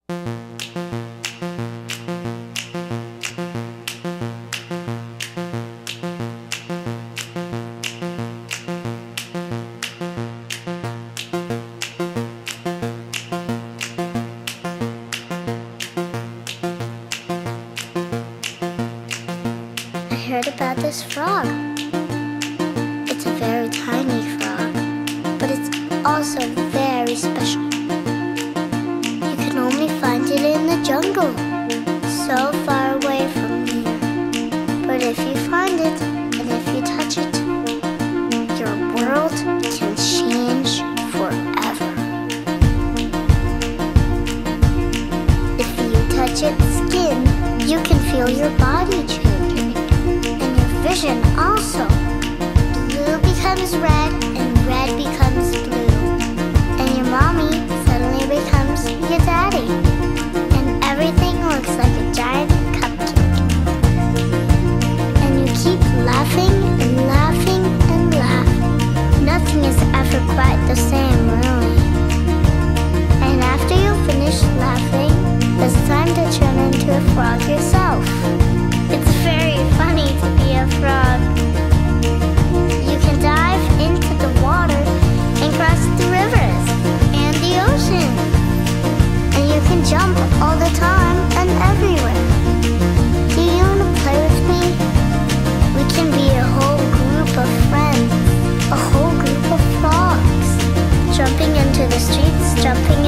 I heard about this frog. It's a very tiny frog, but it's also very special. You can only find it in the jungle, so far away from here. But if you find it, and if you touch it, your world can change forever. If you touch its skin, you can feel your body changing, and your vision also. Blue becomes red, and red becomes blue, and your mommy suddenly becomes your daddy, and everything looks like a giant cupcake. And you keep laughing and laughing and laughing. Nothing is ever quite the same, really. And after you finish laughing, it's time to turn into a frog yourself. It's very funny to be a frog. You can dive into the water and cross the rivers and the ocean. And you can jump all the time and everywhere. Do you want to play with me? We can be a whole group of friends, a whole group of frogs, jumping into the streets, jumping